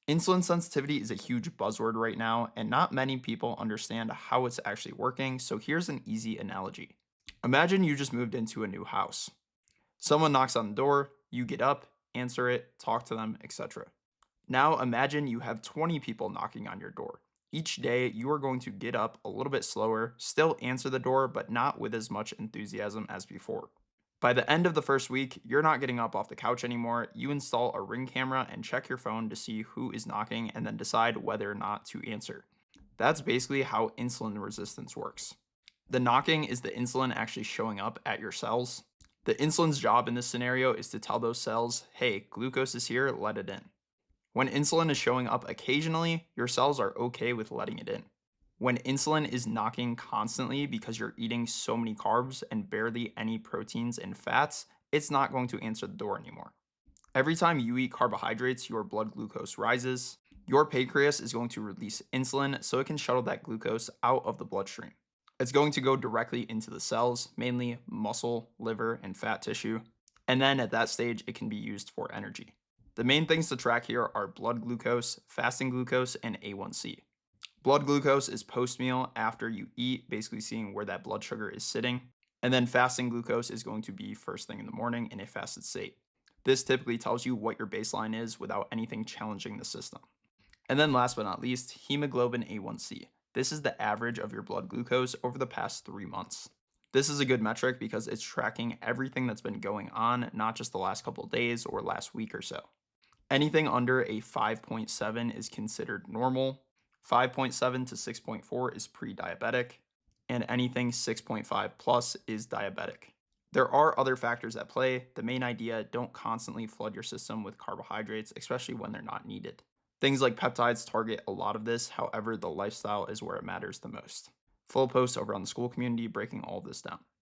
Insulin sensitivity is a huge buzzword right now, and not many people understand how it's actually working, so here's an easy analogy. Imagine you just moved into a new house. Someone knocks on the door, you get up, answer it, talk to them, etc. Now imagine you have 20 people knocking on your door. Each day, you are going to get up a little bit slower, still answer the door, but not with as much enthusiasm as before. By the end of the first week, you're not getting up off the couch anymore. You install a ring camera and check your phone to see who is knocking and then decide whether or not to answer. That's basically how insulin resistance works. The knocking is the insulin actually showing up at your cells. The insulin's job in this scenario is to tell those cells, hey, glucose is here, let it in. When insulin is showing up occasionally, your cells are okay with letting it in. When insulin is knocking constantly because you're eating so many carbs and barely any proteins and fats, it's not going to answer the door anymore. Every time you eat carbohydrates, your blood glucose rises. Your pancreas is going to release insulin so it can shuttle that glucose out of the bloodstream. It's going to go directly into the cells, mainly muscle, liver, and fat tissue. And then at that stage, it can be used for energy. The main things to track here are blood glucose, fasting glucose, and A1C. Blood glucose is post meal after you eat, basically seeing where that blood sugar is sitting. And then fasting glucose is going to be first thing in the morning in a fasted state. This typically tells you what your baseline is without anything challenging the system. And then last but not least, hemoglobin A1C. This is the average of your blood glucose over the past 3 months. This is a good metric because it's tracking everything that's been going on, not just the last couple of days or last week or so. Anything under a 5.7 is considered normal. 5.7 to 6.4 is pre-diabetic, and anything 6.5 plus is diabetic. There are other factors at play. The main idea, don't constantly flood your system with carbohydrates, especially when they're not needed. Things like peptides target a lot of this, however, the lifestyle is where it matters the most. Full post over on the school community breaking all of this down.